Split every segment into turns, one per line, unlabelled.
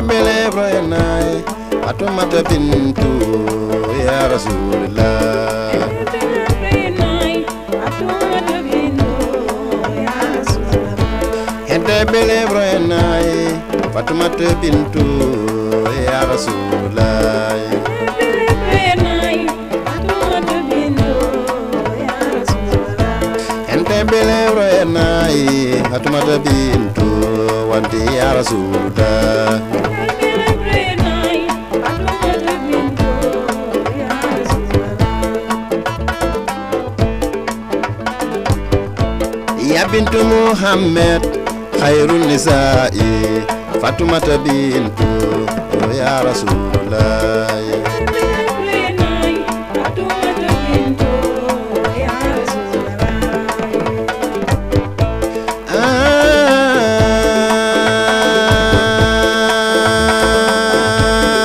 bele broyenay Fatumata bintu ya Rasulullah Hente bele broyenay Fatumata bintu ya Rasulullah Hente bele broyenay Fatumata bintu wanti ya Rasulullah Ya bintu Muhammad khairun nisa'i Fatumata bintu ya Rasulullah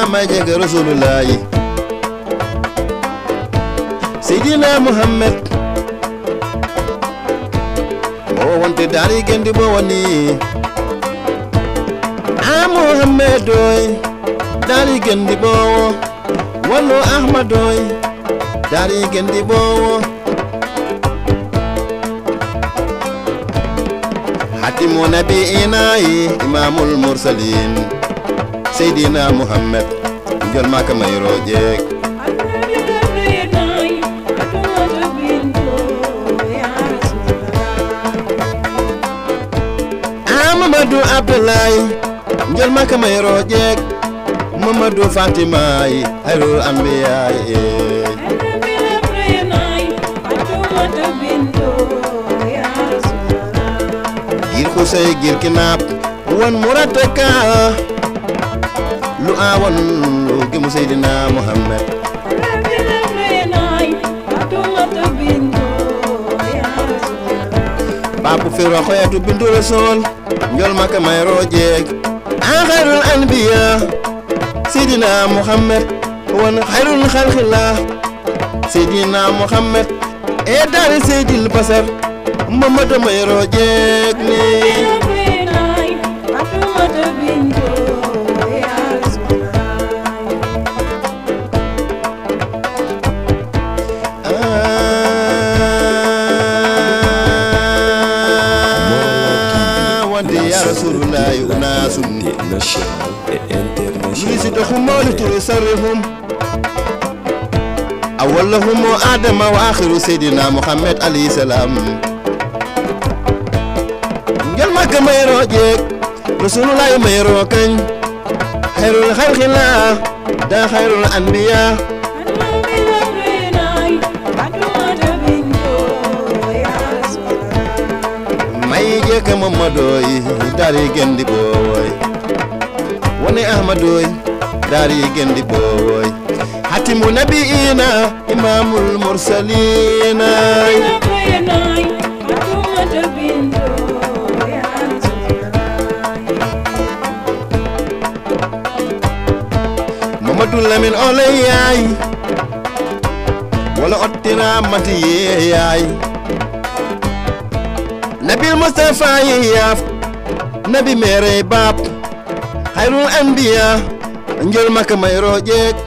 Majega Rasulullah Sayyidina Muhammad wonte dari gendi bo woni Muhammadoy dari gendi bo wonno Ahmadoy dari gendi bo hatimu nabiina imamul mursalin Sayyidina Muhammad jol maka mayro jek Mamadou Abdoulaye njol maka mayro jek Mamadou Fatima ayrul anbiya gir xusay gir kinap won murataka lu awon lu gemu Seydina Muhammad Babu Firo khoyatu bintu Rasul njol maka mayro jek khairul anbiya Seydina Muhammad won khairul khalqillah Seydina Muhammad dari Seydil Basar Mamadou mayro jek ni Rasulullah unasun national et international يريدهم لتصرفهم أولهم آدم وآخر سيدنا محمد عليه السلام جل ما كما يروجك رسول الله ما يروكن خير الخلق الله دا خير الأنبياء Jeka Mamadoy dari gendi boy woni Ahmadoy dari gendi boy hatimu nabiina imamul mursalina Mamadou Lamine Oleyay wala ottira mati yey Nabil Mustafa yaf Nabi mere bab khairul anbiya njol maka mayro jek